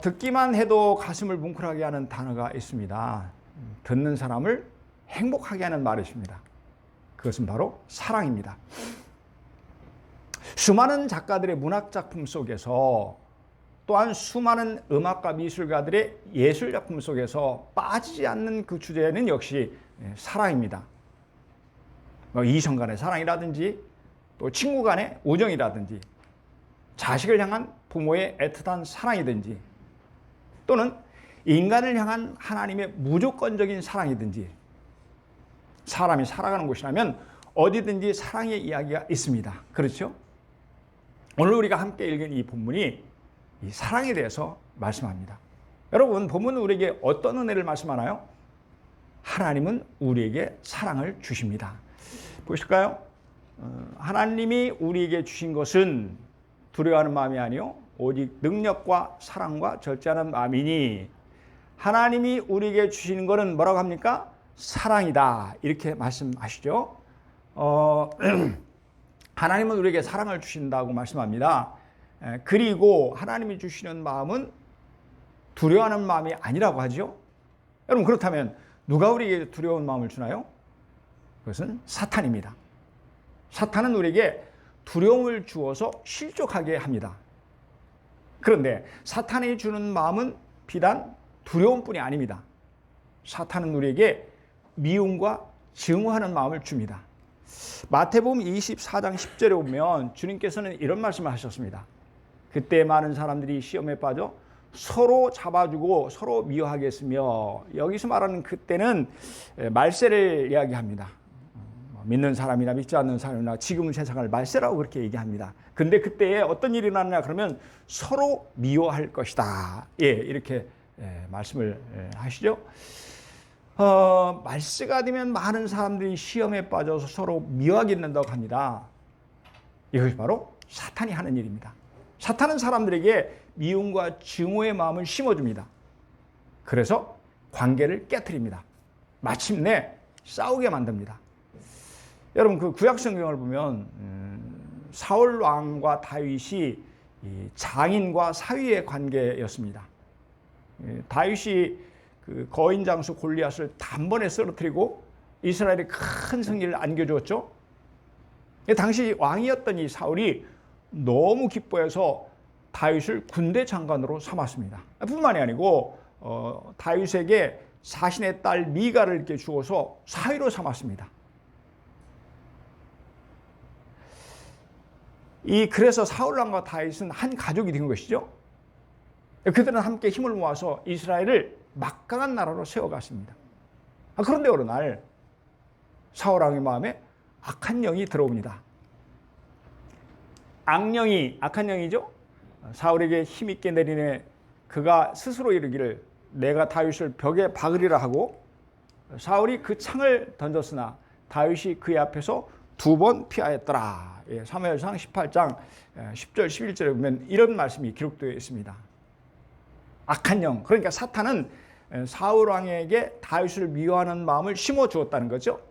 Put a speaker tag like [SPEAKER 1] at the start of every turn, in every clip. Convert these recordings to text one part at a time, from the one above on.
[SPEAKER 1] 듣기만 해도 가슴을 뭉클하게 하는 단어가 있습니다. 듣는 사람을 행복하게 하는 말이십니다. 그것은 바로 사랑입니다. 수많은 작가들의 문학작품 속에서 또한 수많은 음악가 미술가들의 예술작품 속에서 빠지지 않는 그 주제는 역시 사랑입니다. 이성 간의 사랑이라든지 또 친구 간의 우정이라든지 자식을 향한 부모의 애틋한 사랑이든지 또는 인간을 향한 하나님의 무조건적인 사랑이든지 사람이 살아가는 곳이라면 어디든지 사랑의 이야기가 있습니다. 그렇죠? 오늘 우리가 함께 읽은 이 본문이 이 사랑에 대해서 말씀합니다. 여러분, 본문은 우리에게 어떤 은혜를 말씀하나요? 하나님은 우리에게 사랑을 주십니다. 보실까요? 하나님이 우리에게 주신 것은 두려워하는 마음이 아니요 오직 능력과 사랑과 절제하는 마음이니 하나님이 우리에게 주시는 것은 뭐라고 합니까? 사랑이다. 이렇게 말씀하시죠. 하나님은 우리에게 사랑을 주신다고 말씀합니다. 그리고 하나님이 주시는 마음은 두려워하는 마음이 아니라고 하죠. 여러분, 그렇다면 누가 우리에게 두려운 마음을 주나요? 그것은 사탄입니다. 사탄은 우리에게 두려움을 주어서 실족하게 합니다. 그런데 사탄이 주는 마음은 비단 두려움뿐이 아닙니다. 사탄은 우리에게 미움과 증오하는 마음을 줍니다. 마태복음 24장 10절에 보면 주님께서는 이런 말씀을 하셨습니다. 그때 많은 사람들이 시험에 빠져 서로 잡아주고 서로 미워하게 했으며, 여기서 말하는 그때는 말세를 이야기합니다. 믿는 사람이나 믿지 않는 사람이나 지금 세상을 말세라고 그렇게 얘기합니다. 근데 그때에 어떤 일이 일어나느냐 그러면 서로 미워할 것이다. 이렇게 말씀을 하시죠. 말세가 되면 많은 사람들이 시험에 빠져서 서로 미워하게 된다고 합니다. 이것이 바로 사탄이 하는 일입니다. 사탄은 사람들에게 미움과 증오의 마음을 심어줍니다. 그래서 관계를 깨트립니다. 마침내 싸우게 만듭니다. 여러분, 그 구약 성경을 보면 사울 왕과 다윗이 장인과 사위의 관계였습니다. 다윗이 그 거인 장수 골리앗을 단번에 쓰러뜨리고 이스라엘에 큰 승리를 안겨주었죠. 당시 왕이었던 이 사울이 너무 기뻐해서 다윗을 군대 장관으로 삼았습니다. 뿐만이 아니고 다윗에게 자신의 딸 미가를 이렇게 주어서 사위로 삼았습니다. 그래서 사울왕과 다윗은 한 가족이 된 것이죠. 그들은 함께 힘을 모아서 이스라엘을 막강한 나라로 세워갔습니다. 그런데 어느 날 사울왕의 마음에 악한 영이 들어옵니다. 악령이, 악한 영이죠. 사울에게 힘있게 내리네 그가 스스로 이르기를 내가 다윗을 벽에 박으리라 하고, 사울이 그 창을 던졌으나 다윗이 그의 앞에서 2번 피하였더라. 사무엘상 18장 10절 11절에 보면 이런 말씀이 기록되어 있습니다. 악한 영, 그러니까 사탄은 사울 왕에게 다윗을 미워하는 마음을 심어주었다는 거죠.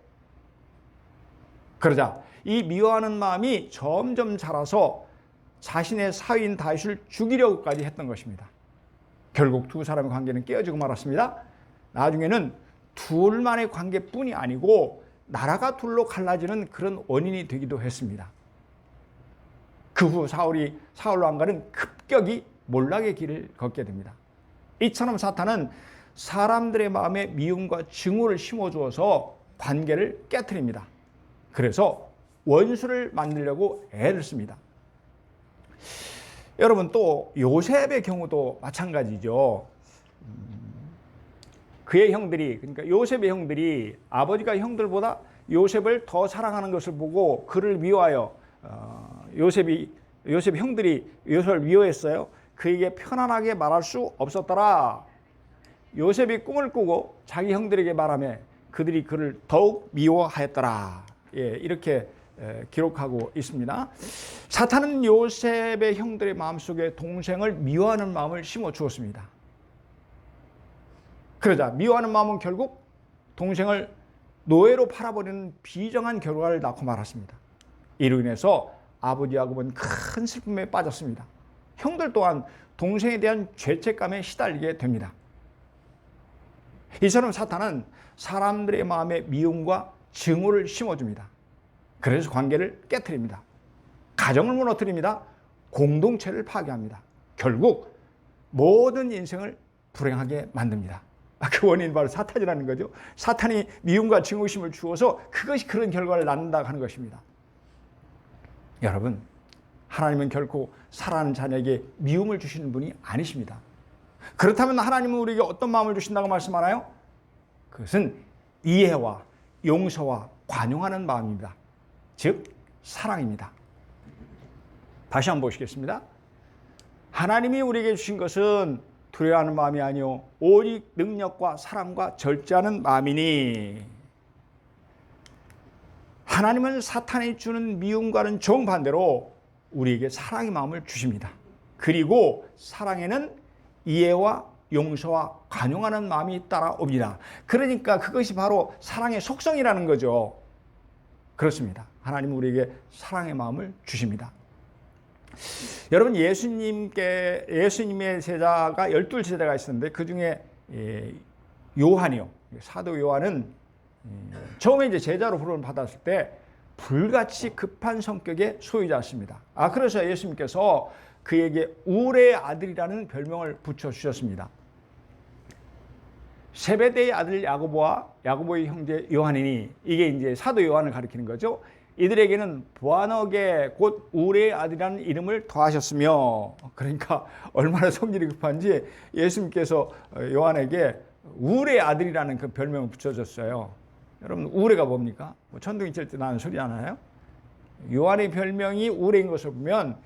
[SPEAKER 1] 그러자 이 미워하는 마음이 점점 자라서 자신의 사위인 다윗을 죽이려고까지 했던 것입니다. 결국 두 사람의 관계는 깨어지고 말았습니다. 나중에는 둘만의 관계뿐이 아니고 나라가 둘로 갈라지는 그런 원인이 되기도 했습니다. 그 후 사울 왕과는 급격히 몰락의 길을 걷게 됩니다. 이처럼 사탄은 사람들의 마음에 미움과 증오를 심어주어서 관계를 깨트립니다. 그래서 원수를 만들려고 애를 씁니다. 여러분, 또 요셉의 경우도 마찬가지죠. 그의 형들이, 그러니까 요셉의 형들이 아버지가 형들보다 요셉을 더 사랑하는 것을 보고 그를 미워하여 요셉의 형들이 요셉을 미워했어요. 그에게 편안하게 말할 수 없었더라. 요셉이 꿈을 꾸고 자기 형들에게 말하며 그들이 그를 더욱 미워하였더라. 이렇게 기록하고 있습니다. 사탄은 요셉의 형들의 마음속에 동생을 미워하는 마음을 심어 주었습니다. 그러자 미워하는 마음은 결국 동생을 노예로 팔아버리는 비정한 결과를 낳고 말았습니다. 이로 인해서 아버지 야곱은 큰 슬픔에 빠졌습니다. 형들 또한 동생에 대한 죄책감에 시달리게 됩니다. 이처럼 사탄은 사람들의 마음에 미움과 증오를 심어줍니다. 그래서 관계를 깨트립니다. 가정을 무너뜨립니다. 공동체를 파괴합니다. 결국 모든 인생을 불행하게 만듭니다. 그 원인은 바로 사탄이라는 거죠. 사탄이 미움과 증오심을 주어서 그것이 그런 결과를 낳는다 하는 것입니다. 여러분, 하나님은 결코 사랑하는 자녀에게 미움을 주시는 분이 아니십니다. 그렇다면 하나님은 우리에게 어떤 마음을 주신다고 말씀하나요? 그것은 이해와 용서와 관용하는 마음입니다. 즉 사랑입니다. 다시 한번 보시겠습니다. 하나님이 우리에게 주신 것은 두려워하는 마음이 아니요 오직 능력과 사랑과 절제하는 마음이니, 하나님은 사탄이 주는 미움과는 정반대로 우리에게 사랑의 마음을 주십니다. 그리고 사랑에는 이해와 용서와 관용하는 마음이 따라옵니다. 그러니까 그것이 바로 사랑의 속성이라는 거죠. 그렇습니다. 하나님은 우리에게 사랑의 마음을 주십니다. 여러분, 예수님의 제자가 12제자가 있었는데 그 중에 요한이요, 사도 요한은 처음에 이제 제자로 부름을 받았을 때 불같이 급한 성격의 소유자였습니다. 그래서 예수님께서 그에게 우레의 아들이라는 별명을 붙여주셨습니다. 세베대의 아들 야고보와 야고보의 형제 요한이니, 이게 이제 사도 요한을 가리키는 거죠. 이들에게는 보아너게 곧 우레의 아들이라는 이름을 더하셨으며, 그러니까 얼마나 성질이 급한지 예수님께서 요한에게 우레의 아들이라는 그 별명을 붙여줬어요. 여러분, 우레가 뭡니까? 천둥이 칠 때 나는 소리잖아요. 요한의 별명이 우레인 것을 보면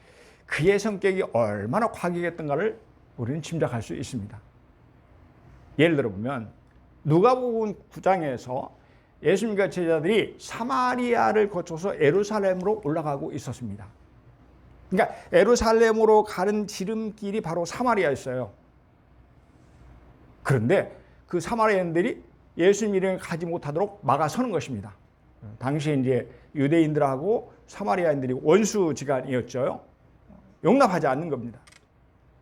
[SPEAKER 1] 그의 성격이 얼마나 과격했던가를 우리는 짐작할 수 있습니다. 예를 들어 보면 누가복음 9장에서 예수님과 제자들이 사마리아를 거쳐서 예루살렘으로 올라가고 있었습니다. 그러니까 예루살렘으로 가는 지름길이 바로 사마리아였어요. 그런데 그 사마리아인들이 예수님 이름을 가지 못하도록 막아서는 것입니다. 당시에 이제 유대인들하고 사마리아인들이 원수지간이었죠. 용납하지 않는 겁니다.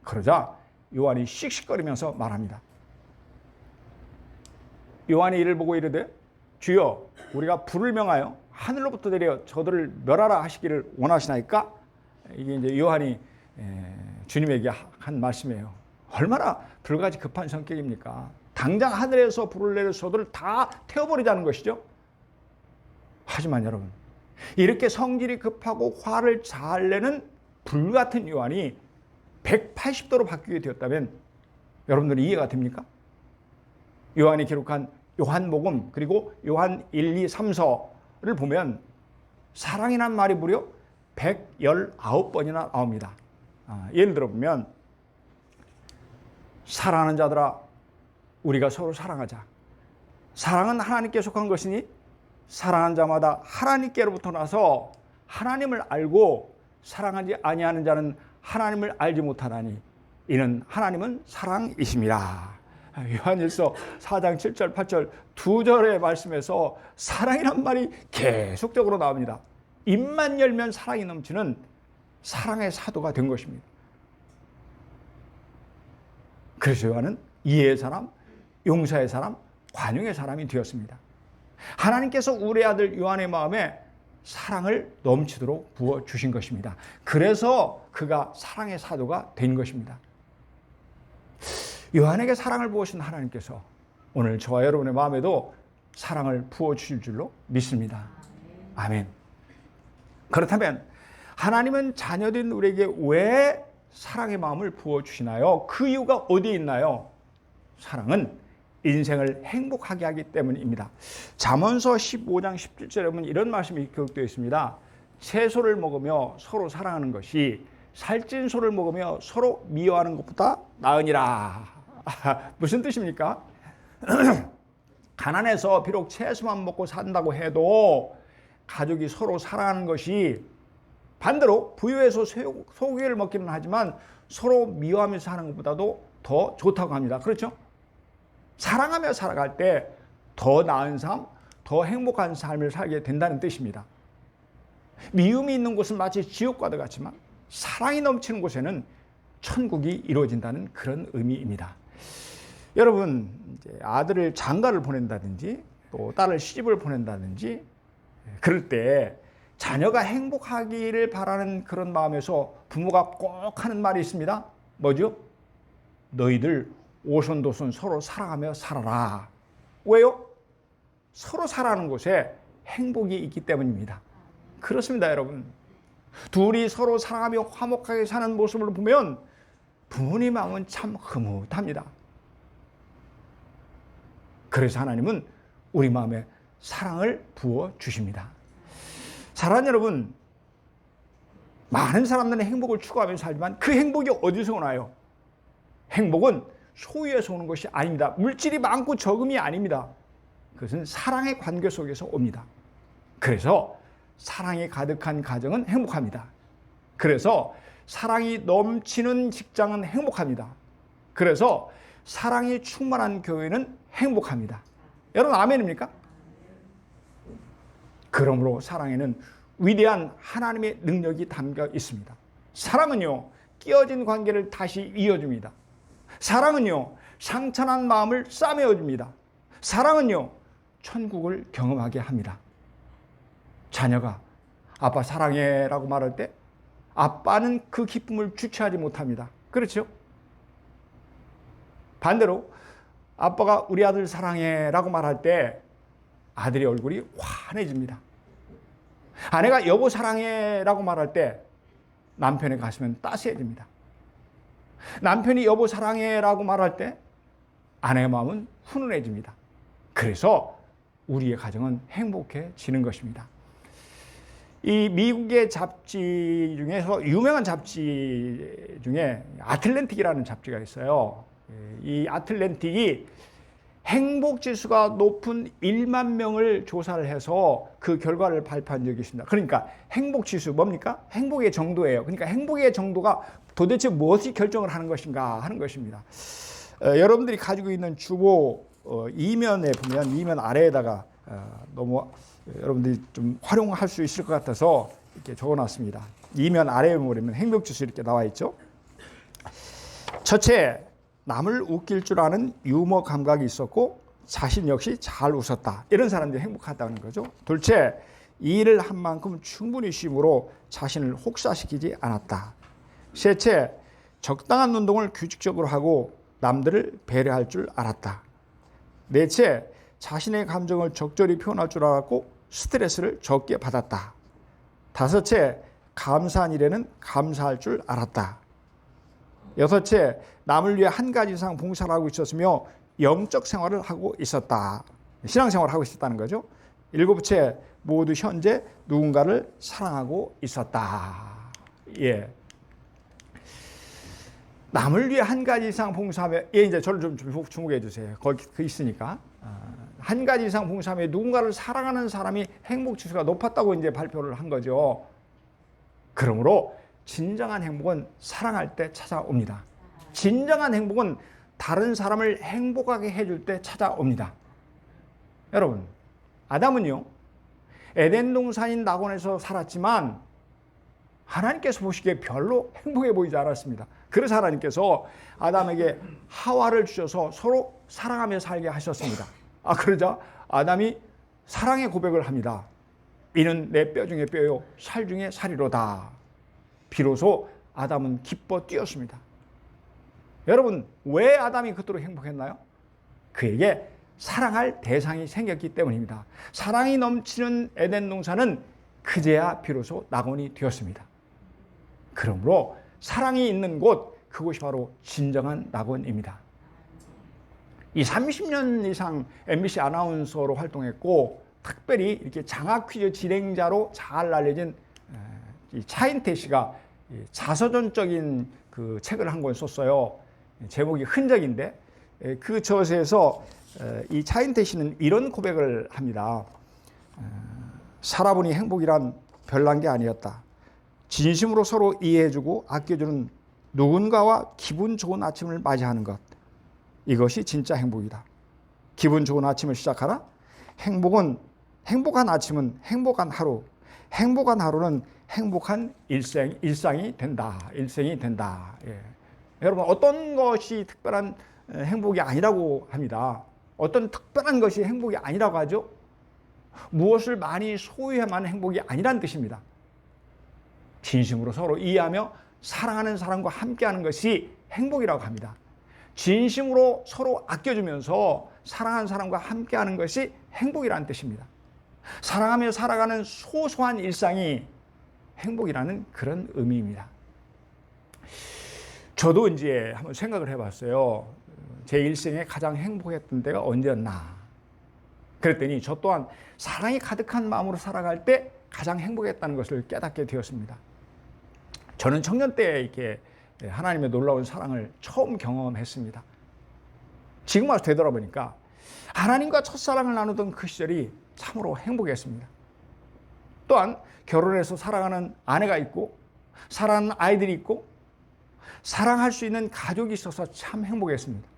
[SPEAKER 1] 그러자 요한이 씩씩거리면서 말합니다. 요한이 이를 보고 이르되 주여, 우리가 불을 명하여 하늘로부터 내려 저들을 멸하라 하시기를 원하시나이까? 이게 이제 요한이 주님에게 한 말씀이에요. 얼마나 불같이 급한 성격입니까? 당장 하늘에서 불을 내려서 저들을 다 태워버리자는 것이죠. 하지만 여러분, 이렇게 성질이 급하고 화를 잘 내는 불같은 요한이 180도로 바뀌게 되었다면 여러분들이 이해가 됩니까? 요한이 기록한 요한복음 그리고 요한 1, 2, 3서를 보면 사랑이란 말이 무려 119번이나 나옵니다. 예를 들어 보면 사랑하는 자들아, 우리가 서로 사랑하자. 사랑은 하나님께 속한 것이니 사랑하는 자마다 하나님께로부터 나서 하나님을 알고 사랑하지 아니하는 자는 하나님을 알지 못하나니 이는 하나님은 사랑이심이라. 요한일서 4장 7절 8절 두 절의 말씀에서 사랑이란 말이 계속적으로 나옵니다. 입만 열면 사랑이 넘치는 사랑의 사도가 된 것입니다. 그래서 요한은 이해의 사람, 용서의 사람, 관용의 사람이 되었습니다. 하나님께서 우리 아들 요한의 마음에 사랑을 넘치도록 부어주신 것입니다. 그래서 그가 사랑의 사도가 된 것입니다. 요한에게 사랑을 부어주신 하나님께서 오늘 저와 여러분의 마음에도 사랑을 부어주실 줄로 믿습니다. 아멘. 그렇다면 하나님은 자녀된 우리에게 왜 사랑의 마음을 부어주시나요? 그 이유가 어디에 있나요? 사랑은 인생을 행복하게 하기 때문입니다. 잠언서 15장 17절에 보면 이런 말씀이 기록되어 있습니다. 채소를 먹으며 서로 사랑하는 것이 살찐 소를 먹으며 서로 미워하는 것보다 나으니라. 무슨 뜻입니까? 가난해서 비록 채소만 먹고 산다고 해도 가족이 서로 사랑하는 것이 반대로 부유해서 소고기를 먹기는 하지만 서로 미워하면서 사는 것보다도 더 좋다고 합니다. 그렇죠? 사랑하며 살아갈 때 더 나은 삶, 더 행복한 삶을 살게 된다는 뜻입니다. 미움이 있는 곳은 마치 지옥과도 같지만 사랑이 넘치는 곳에는 천국이 이루어진다는 그런 의미입니다. 여러분, 이제 아들을 장가를 보낸다든지 또 딸을 시집을 보낸다든지 그럴 때 자녀가 행복하기를 바라는 그런 마음에서 부모가 꼭 하는 말이 있습니다. 뭐죠? 너희들 오손도손 서로 사랑하며 살아라. 왜요? 서로 살아가는 곳에 행복이 있기 때문입니다. 그렇습니다, 여러분. 둘이 서로 사랑하며 화목하게 사는 모습을 보면 부모님 마음은 참 흐뭇합니다. 그래서 하나님은 우리 마음에 사랑을 부어 주십니다. 사랑하는 여러분, 많은 사람들은 행복을 추구하며 살지만 그 행복이 어디서 오나요? 행복은 소유에서 오는 것이 아닙니다. 물질이 많고 적음이 아닙니다. 그것은 사랑의 관계 속에서 옵니다. 그래서 사랑이 가득한 가정은 행복합니다. 그래서 사랑이 넘치는 직장은 행복합니다. 그래서 사랑이 충만한 교회는 행복합니다. 여러분 아멘입니까? 그러므로 사랑에는 위대한 하나님의 능력이 담겨 있습니다. 사랑은요, 끼어진 관계를 다시 이어줍니다. 사랑은요, 상처난 마음을 싸매어줍니다. 사랑은요, 천국을 경험하게 합니다. 자녀가 아빠 사랑해 라고 말할 때 아빠는 그 기쁨을 주체하지 못합니다. 그렇죠? 반대로 아빠가 우리 아들 사랑해 라고 말할 때 아들의 얼굴이 환해집니다. 아내가 여보 사랑해 라고 말할 때 남편의 가슴은 따스해집니다. 남편이 여보 사랑해 라고 말할 때 아내의 마음은 훈훈해집니다. 그래서 우리의 가정은 행복해지는 것입니다. 이 미국의 잡지 중에서 유명한 잡지 중에 아틀랜틱이라는 잡지가 있어요. 이 아틀랜틱이 행복지수가 높은 1만 명을 조사를 해서 그 결과를 발표한 적이 있습니다. 그러니까 행복지수 뭡니까? 행복의 정도예요. 그러니까 행복의 정도가 도대체 무엇이 결정을 하는 것인가 하는 것입니다. 여러분들이 가지고 있는 주보 이면에 보면 이면 아래에다가 너무 여러분들이 좀 활용할 수 있을 것 같아서 이렇게 적어놨습니다. 이면 아래에 보면 행복지수 이렇게 나와 있죠. 첫째, 남을 웃길 줄 아는 유머 감각이 있었고 자신 역시 잘 웃었다. 이런 사람들이 행복하다는 거죠. 둘째, 일을 한 만큼 충분히 쉼으로 자신을 혹사시키지 않았다. 셋째, 적당한 운동을 규칙적으로 하고 남들을 배려할 줄 알았다. 넷째, 자신의 감정을 적절히 표현할 줄 알았고 스트레스를 적게 받았다. 다섯째, 감사한 일에는 감사할 줄 알았다. 여섯째, 남을 위해 한 가지 이상 봉사를 하고 있었으며 영적 생활을 하고 있었다. 신앙생활을 하고 있었다는 거죠. 일곱째, 모두 현재 누군가를 사랑하고 있었다. 예. 남을 위해 한 가지 이상 봉사하며, 이제 저를 좀 주목해 주세요. 거기 있으니까. 한 가지 이상 봉사하며 누군가를 사랑하는 사람이 행복지수가 높았다고 이제 발표를 한 거죠. 그러므로 진정한 행복은 사랑할 때 찾아옵니다. 진정한 행복은 다른 사람을 행복하게 해줄 때 찾아옵니다. 여러분, 아담은요, 에덴 동산인 낙원에서 살았지만 하나님께서 보시기에 별로 행복해 보이지 않았습니다. 그래서 하나님께서 아담에게 하와를 주셔서 서로 사랑하며 살게 하셨습니다. 그러자 아담이 사랑의 고백을 합니다. 이는 내 뼈 중에 뼈요 살 중에 살이로다. 비로소 아담은 기뻐 뛰었습니다. 여러분, 왜 아담이 그토록 행복했나요? 그에게 사랑할 대상이 생겼기 때문입니다. 사랑이 넘치는 에덴 동산은 그제야 비로소 낙원이 되었습니다. 그러므로 사랑이 있는 곳, 그곳이 바로 진정한 낙원입니다. 이 30년 이상 MBC 아나운서로 활동했고 특별히 이렇게 장학 퀴즈 진행자로 잘 알려진 이 차인태 씨가 자서전적인 그 책을 한 권 썼어요. 제목이 흔적인데 그 저서에서 이 차인태 씨는 이런 고백을 합니다. 살아보니 행복이란 별난 게 아니었다. 진심으로 서로 이해해주고 아껴주는 누군가와 기분 좋은 아침을 맞이하는 것. 이것이 진짜 행복이다. 기분 좋은 아침을 시작하라. 행복한 아침은 행복한 하루. 행복한 하루는 행복한 일상이 된다. 예. 여러분, 어떤 것이 특별한 행복이 아니라고 합니다. 어떤 특별한 것이 행복이 아니라고 하죠. 무엇을 많이 소유해만 행복이 아니란 뜻입니다. 진심으로 서로 이해하며 사랑하는 사람과 함께하는 것이 행복이라고 합니다. 진심으로 서로 아껴주면서 사랑하는 사람과 함께하는 것이 행복이라는 뜻입니다. 사랑하며 살아가는 소소한 일상이 행복이라는 그런 의미입니다. 저도 이제 한번 생각을 해봤어요. 제 일생에 가장 행복했던 때가 언제였나. 그랬더니 저 또한 사랑이 가득한 마음으로 살아갈 때 가장 행복했다는 것을 깨닫게 되었습니다. 저는 청년 때 이렇게 하나님의 놀라운 사랑을 처음 경험했습니다. 지금 와서 되돌아보니까 하나님과 첫사랑을 나누던 그 시절이 참으로 행복했습니다. 또한 결혼해서 살아가는 아내가 있고 사랑하는 아이들이 있고 사랑할 수 있는 가족이 있어서 참 행복했습니다.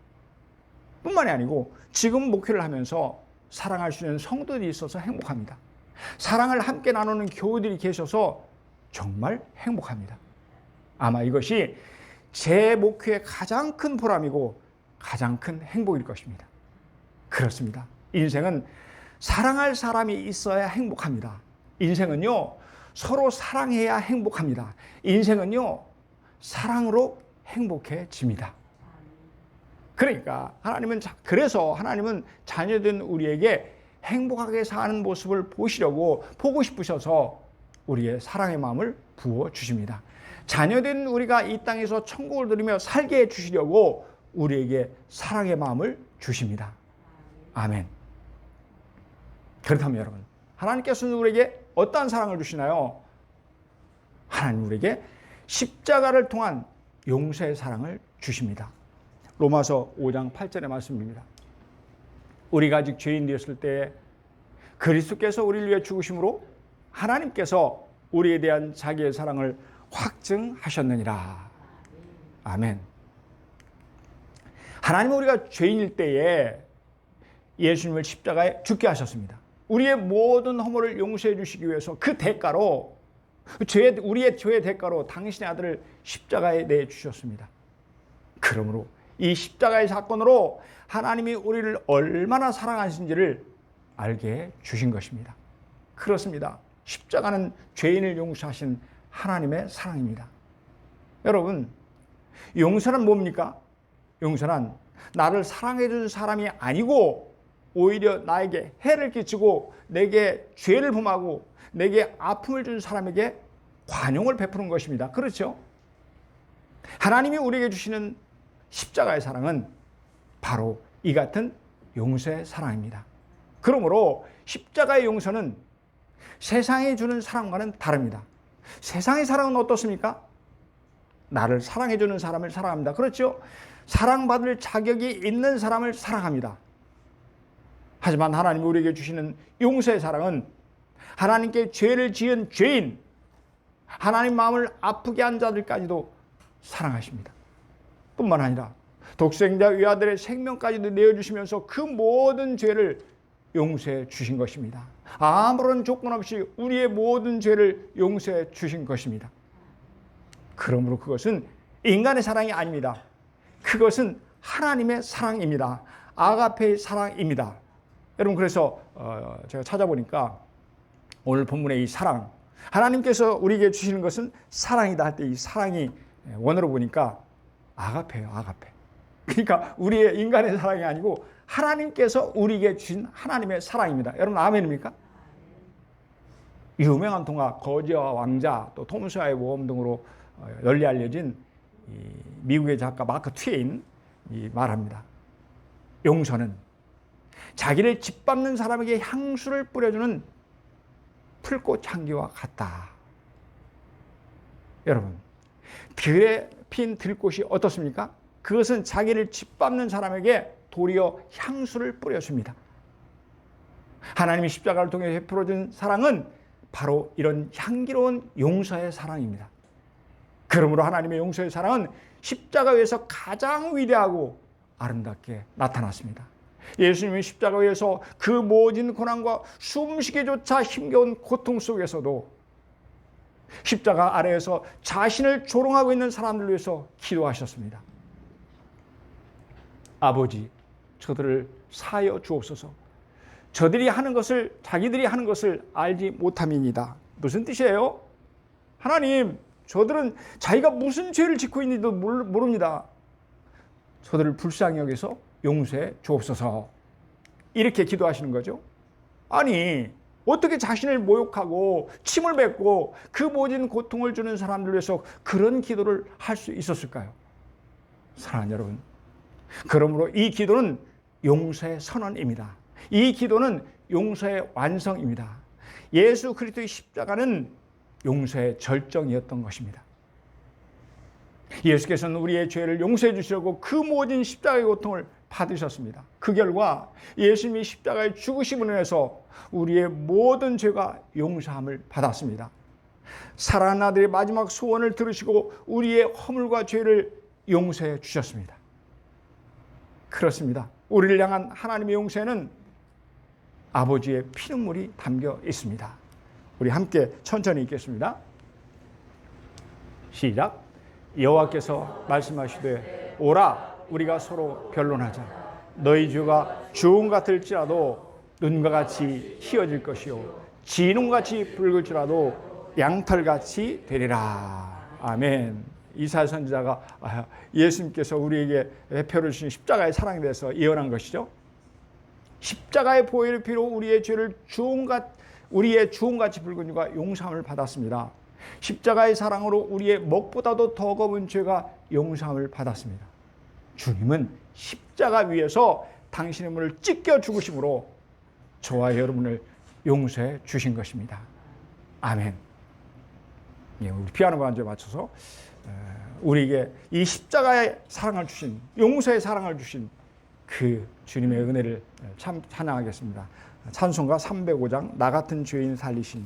[SPEAKER 1] 뿐만이 아니고 지금 목회를 하면서 사랑할 수 있는 성도들이 있어서 행복합니다. 사랑을 함께 나누는 교우들이 계셔서 정말 행복합니다. 아마 이것이 제 목회의 가장 큰 보람이고 가장 큰 행복일 것입니다. 그렇습니다. 인생은 사랑할 사람이 있어야 행복합니다. 인생은요, 서로 사랑해야 행복합니다. 인생은요, 사랑으로 행복해집니다. 그러니까 그래서 하나님은 자녀된 우리에게 행복하게 사는 모습을 보고 싶으셔서 우리의 사랑의 마음을 부어주십니다. 자녀된 우리가 이 땅에서 천국을 누리며 살게 해주시려고 우리에게 사랑의 마음을 주십니다. 아멘. 그렇다면 여러분, 하나님께서는 우리에게 어떠한 사랑을 주시나요? 하나님 우리에게 십자가를 통한 용서의 사랑을 주십니다. 로마서 5장 8절의 말씀입니다. 우리가 아직 죄인 되었을 때 그리스도께서 우리를 위해 죽으심으로 하나님께서 우리에 대한 자기의 사랑을 확증하셨느니라. 아멘. 하나님은 우리가 죄인일 때에 예수님을 십자가에 죽게 하셨습니다. 우리의 모든 허물을 용서해 주시기 위해서 그 대가로 우리의 죄의 대가로 당신의 아들을 십자가에 내주셨습니다. 그러므로 이 십자가의 사건으로 하나님이 우리를 얼마나 사랑하신지를 알게 주신 것입니다. 그렇습니다. 십자가는 죄인을 용서하신 하나님의 사랑입니다. 여러분, 용서는 뭡니까? 용서는 나를 사랑해 준 사람이 아니고 오히려 나에게 해를 끼치고 내게 죄를 범하고 내게 아픔을 준 사람에게 관용을 베푸는 것입니다. 그렇죠? 하나님이 우리에게 주시는 십자가의 사랑은 바로 이 같은 용서의 사랑입니다. 그러므로 십자가의 용서는 세상이 주는 사랑과는 다릅니다. 세상의 사랑은 어떻습니까? 나를 사랑해주는 사람을 사랑합니다. 그렇죠? 사랑받을 자격이 있는 사람을 사랑합니다. 하지만 하나님이 우리에게 주시는 용서의 사랑은 하나님께 죄를 지은 죄인, 하나님 마음을 아프게 한 자들까지도 사랑하십니다. 뿐만 아니라 독생자 외아들의 생명까지도 내어주시면서 그 모든 죄를 용서해 주신 것입니다. 아무런 조건 없이 우리의 모든 죄를 용서해 주신 것입니다. 그러므로 그것은 인간의 사랑이 아닙니다. 그것은 하나님의 사랑입니다. 아가페의 사랑입니다. 여러분, 그래서 제가 찾아보니까 오늘 본문의 이 사랑, 하나님께서 우리에게 주시는 것은 사랑이다 할 때 이 사랑이 원어로 보니까 아가페예요. 아가페. 그러니까 우리의 인간의 사랑이 아니고 하나님께서 우리에게 주신 하나님의 사랑입니다. 여러분, 아멘입니까? 유명한 동화 거지와 왕자, 또 톰 소야의 모험 등으로 널리 알려진 미국의 작가 마크 트웨인이 말합니다. 용서는 자기를 짓밟는 사람에게 향수를 뿌려주는 풀꽃 향기와 같다. 여러분, 들에 핀 들꽃이 어떻습니까? 그것은 자기를 짓밟는 사람에게 도리어 향수를 뿌려줍니다. 하나님이 십자가를 통해 베풀어준 사랑은 바로 이런 향기로운 용서의 사랑입니다. 그러므로 하나님의 용서의 사랑은 십자가 위에서 가장 위대하고 아름답게 나타났습니다. 예수님이 십자가 위에서 그 모진 고난과 숨쉬기조차 힘겨운 고통 속에서도 십자가 아래에서 자신을 조롱하고 있는 사람들을 위해서 기도하셨습니다. 아버지, 저들을 사하여 주옵소서. 자기들이 하는 것을 알지 못함이니이다. 무슨 뜻이에요? 하나님, 저들은 자기가 무슨 죄를 짓고 있는지도 모릅니다. 저들을 불쌍히 여겨서 용서해 주옵소서. 이렇게 기도하시는 거죠. 아니, 어떻게 자신을 모욕하고 침을 뱉고 그 모든 고통을 주는 사람들 위해서 그런 기도를 할 수 있었을까요? 사랑하는 여러분, 그러므로 이 기도는 용서의 선언입니다. 이 기도는 용서의 완성입니다. 예수 그리스도의 십자가는 용서의 절정이었던 것입니다. 예수께서는 우리의 죄를 용서해 주시려고 그 모든 십자가의 고통을 받으셨습니다. 그 결과 예수님이 십자가의 죽으심으로 인해서 우리의 모든 죄가 용서함을 받았습니다. 사랑하는 아들의 마지막 소원을 들으시고 우리의 허물과 죄를 용서해 주셨습니다. 그렇습니다. 우리를 향한 하나님의 용서에는 아버지의 피눈물이 담겨 있습니다. 우리 함께 천천히 읽겠습니다. 시작. 여호와께서 말씀하시되 오라 우리가 서로 변론하자. 너희 죄가 주홍 같을지라도 눈과 같이 희어질 것이요 진홍같이 붉을지라도 양털같이 되리라. 아멘. 이사야 선지자가 예수님께서 우리에게 배표를 주신 십자가의 사랑에 대해서 예언한 것이죠. 십자가의 보혈의 피로 우리의 죄를 우리의 주홍같이 붉은 죄가 용서함을 받았습니다. 십자가의 사랑으로 우리의 먹보다도 더 검은 죄가 용서함을 받았습니다. 주님은 십자가 위에서 당신의 몸을 찢겨 죽으심으로 저와 여러분을 용서해 주신 것입니다. 아멘. 우리 피아노 반주에 맞춰서 우리에게 이 십자가의 사랑을 주신, 용서의 사랑을 주신 그 주님의 은혜를 참 찬양하겠습니다. 찬송가 305장 나 같은 죄인 살리신.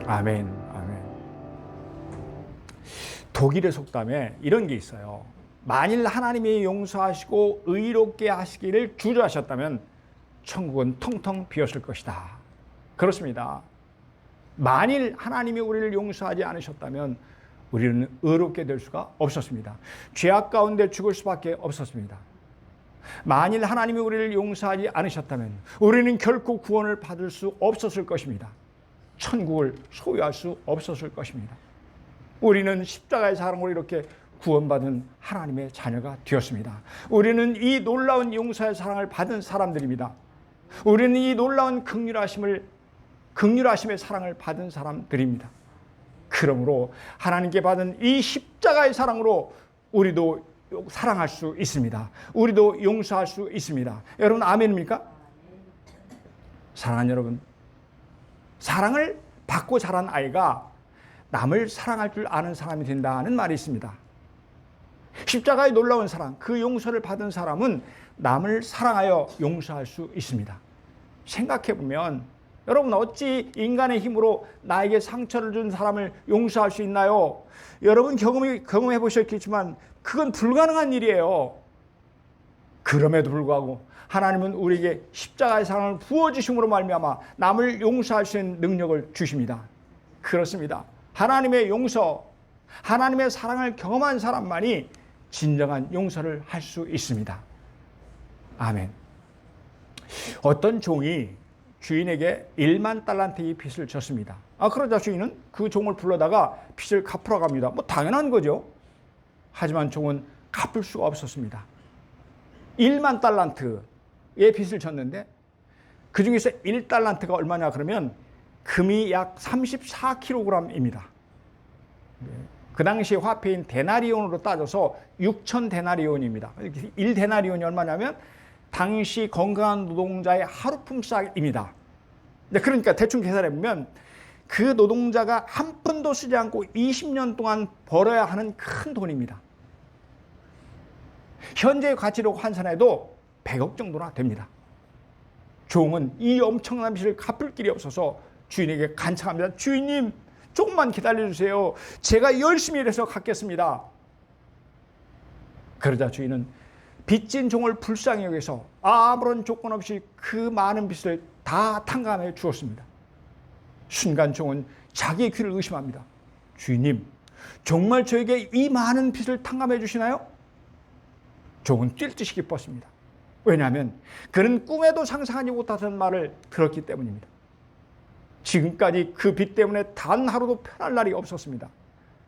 [SPEAKER 1] 아멘, 아멘. 독일의 속담에 이런 게 있어요. 만일 하나님이 용서하시고 의롭게 하시기를 주저하셨다면 천국은 텅텅 비었을 것이다. 그렇습니다. 만일 하나님이 우리를 용서하지 않으셨다면 우리는 의롭게 될 수가 없었습니다. 죄악 가운데 죽을 수밖에 없었습니다. 만일 하나님이 우리를 용서하지 않으셨다면 우리는 결코 구원을 받을 수 없었을 것입니다. 천국을 소유할 수 없었을 것입니다. 우리는 십자가의 사랑으로 이렇게 구원받은 하나님의 자녀가 되었습니다. 우리는 이 놀라운 용서의 사랑을 받은 사람들입니다. 우리는 이 놀라운 긍휼하심의 사랑을 받은 사람들입니다. 그러므로 하나님께 받은 이 십자가의 사랑으로 우리도 사랑할 수 있습니다. 우리도 용서할 수 있습니다. 여러분 아멘입니까? 사랑하는 여러분, 사랑을 받고 자란 아이가 남을 사랑할 줄 아는 사람이 된다는 말이 있습니다. 십자가의 놀라운 사랑, 그 용서를 받은 사람은 남을 사랑하여 용서할 수 있습니다. 생각해보면 여러분 어찌 인간의 힘으로 나에게 상처를 준 사람을 용서할 수 있나요? 여러분 경험해 보셨겠지만 그건 불가능한 일이에요. 그럼에도 불구하고 하나님은 우리에게 십자가의 사랑을 부어주심으로 말미암아 남을 용서할 수 있는 능력을 주십니다. 그렇습니다. 하나님의 용서, 하나님의 사랑을 경험한 사람만이 진정한 용서를 할 수 있습니다. 아멘. 어떤 종이 주인에게 1만 달란트의 빚을 졌습니다. 그러자 주인은 그 종을 불러다가 빚을 갚으러 갑니다. 당연한 거죠. 하지만 종은 갚을 수가 없었습니다. 1만 달란트의 빚을 졌는데 그 중에서 1달란트가 얼마냐 그러면 금이 약 34kg입니다. 그 당시 화폐인 데나리온으로 따져서 6천 데나리온입니다. 1데나리온이 얼마냐면 당시 건강한 노동자의 하루 품삯입니다. 그러니까 대충 계산해보면 그 노동자가 한 푼도 쓰지 않고 20년 동안 벌어야 하는 큰 돈입니다. 현재의 가치로 환산해도 100억 정도나 됩니다. 종은 이 엄청난 빚을 갚을 길이 없어서 주인에게 간청합니다. 주인님, 조금만 기다려주세요. 제가 열심히 일해서 갚겠습니다. 그러자 주인은 빚진 종을 불쌍히 여겨서 아무런 조건 없이 그 많은 빚을 다 탕감해 주었습니다. 순간 종은 자기의 귀를 의심합니다. 주인님, 정말 저에게 이 많은 빚을 탕감해 주시나요? 종은 뛸 듯이 기뻤습니다. 왜냐하면 그는 꿈에도 상상하지 못하던 말을 들었기 때문입니다. 지금까지 그 빚 때문에 단 하루도 편할 날이 없었습니다.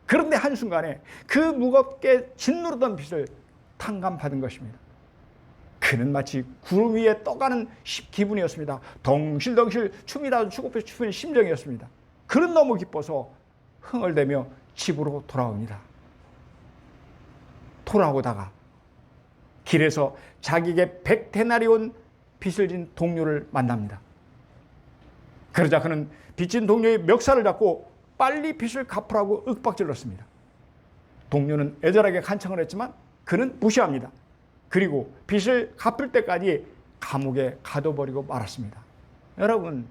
[SPEAKER 1] 그런데 한순간에 그 무겁게 짓누르던 빚을 탕감받은 것입니다. 그는 마치 구름 위에 떠가는 기분이었습니다. 덩실덩실 춤이라도 추고 싶은 심정이었습니다. 그는 너무 기뻐서 흥얼대며 집으로 돌아옵니다. 돌아오다가 길에서 자기에게 100데나리온 빚을 진 동료를 만납니다. 그러자 그는 빚진 동료의 멱살을 잡고 빨리 빚을 갚으라고 윽박질렀습니다. 동료는 애절하게 간청을 했지만 그는 무시합니다. 그리고 빚을 갚을 때까지 감옥에 가둬버리고 말았습니다. 여러분,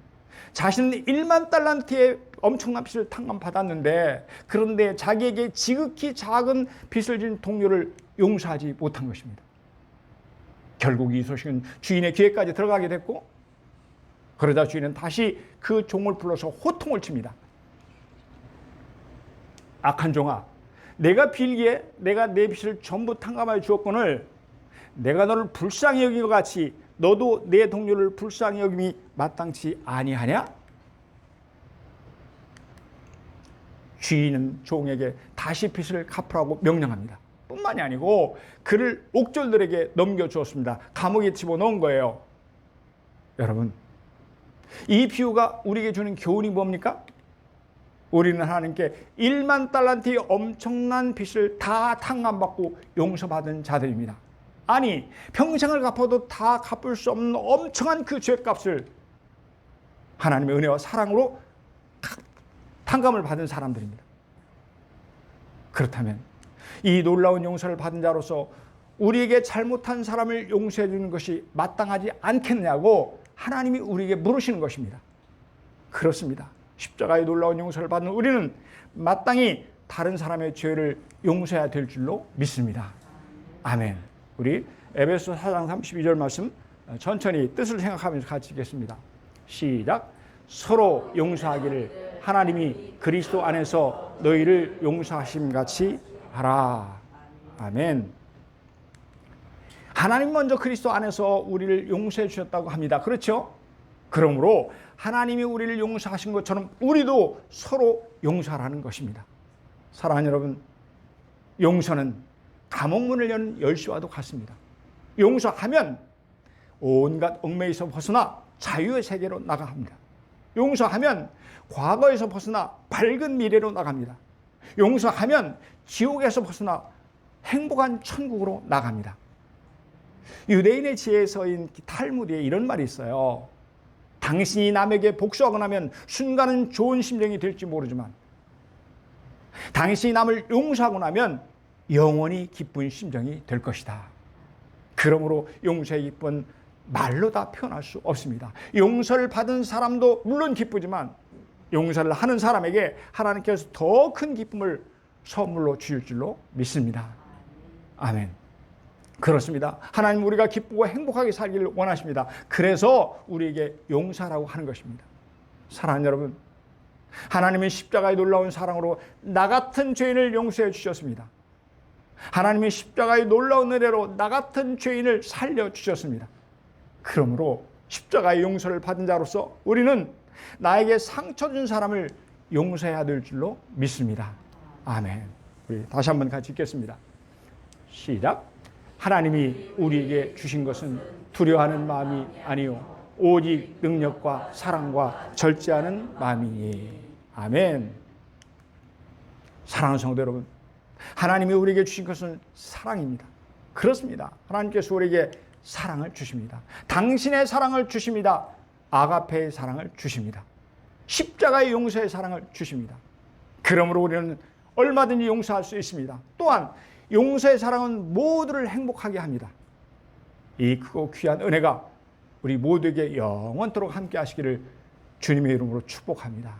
[SPEAKER 1] 자신은 1만 달란트의 엄청난 빚을 탕감받았는데 그런데 자기에게 지극히 작은 빚을 진 동료를 용서하지 못한 것입니다. 결국 이 소식은 주인의 귀에까지 들어가게 됐고 그러자 주인은 다시 그 종을 불러서 호통을 칩니다. 악한 종아, 내가 빌기에 내가 내 빚을 전부 탕감하여 주었거늘 내가 너를 불쌍히 여긴 것 같이 너도 내 동료를 불쌍히 여김이 마땅치 아니하냐? 주인은 종에게 다시 빚을 갚으라고 명령합니다. 뿐만이 아니고 그를 옥졸들에게 넘겨주었습니다. 감옥에 집어넣은 거예요. 여러분, 이 비유가 우리에게 주는 교훈이 뭡니까? 우리는 하나님께 1만 달란트의 엄청난 빚을 다 탕감받고 용서받은 자들입니다. 아니, 평생을 갚아도 다 갚을 수 없는 엄청난 그 죄값을 하나님의 은혜와 사랑으로 탕감을 받은 사람들입니다. 그렇다면 이 놀라운 용서를 받은 자로서 우리에게 잘못한 사람을 용서해 주는 것이 마땅하지 않겠냐고 하나님이 우리에게 물으시는 것입니다. 그렇습니다. 십자가의 놀라운 용서를 받는 우리는 마땅히 다른 사람의 죄를 용서해야 될 줄로 믿습니다. 아멘. 우리 에베소 4장 32절 말씀 천천히 뜻을 생각하면서 같이 읽겠습니다. 시작. 서로 용서하기를 하나님이 그리스도 안에서 너희를 용서하심 같이 하라. 아멘. 하나님 먼저 그리스도 안에서 우리를 용서해 주셨다고 합니다. 그렇죠? 그러므로 하나님이 우리를 용서하신 것처럼 우리도 서로 용서하라는 것입니다. 사랑하는 여러분, 용서는 감옥문을 여는 열쇠와도 같습니다. 용서하면 온갖 얽매에서 벗어나 자유의 세계로 나가합니다. 용서하면 과거에서 벗어나 밝은 미래로 나갑니다. 용서하면 지옥에서 벗어나 행복한 천국으로 나갑니다. 유대인의 지혜서인 탈무드에 이런 말이 있어요. 당신이 남에게 복수하고 나면 순간은 좋은 심정이 될지 모르지만 당신이 남을 용서하고 나면 영원히 기쁜 심정이 될 것이다. 그러므로 용서의 기쁨은 말로 다 표현할 수 없습니다. 용서를 받은 사람도 물론 기쁘지만 용서를 하는 사람에게 하나님께서 더 큰 기쁨을 선물로 주실 줄로 믿습니다. 아멘. 그렇습니다. 하나님 우리가 기쁘고 행복하게 살기를 원하십니다. 그래서 우리에게 용서라고 하는 것입니다. 사랑하는 여러분, 하나님은 십자가의 놀라운 사랑으로 나 같은 죄인을 용서해 주셨습니다. 하나님의 십자가의 놀라운 은혜로 나 같은 죄인을 살려주셨습니다. 그러므로 십자가의 용서를 받은 자로서 우리는 나에게 상처 준 사람을 용서해야 될 줄로 믿습니다. 아멘. 우리 다시 한번 같이 읽겠습니다. 시작. 하나님이 우리에게 주신 것은 두려워하는 마음이 아니요 오직 능력과 사랑과 절제하는 마음이니. 아멘. 사랑하는 성도 여러분, 하나님이 우리에게 주신 것은 사랑입니다. 그렇습니다. 하나님께서 우리에게 사랑을 주십니다. 당신의 사랑을 주십니다. 아가페의 사랑을 주십니다. 십자가의 용서의 사랑을 주십니다. 그러므로 우리는 얼마든지 용서할 수 있습니다. 또한 용서의 사랑은 모두를 행복하게 합니다. 이 크고 귀한 은혜가 우리 모두에게 영원토록 함께 하시기를 주님의 이름으로 축복합니다.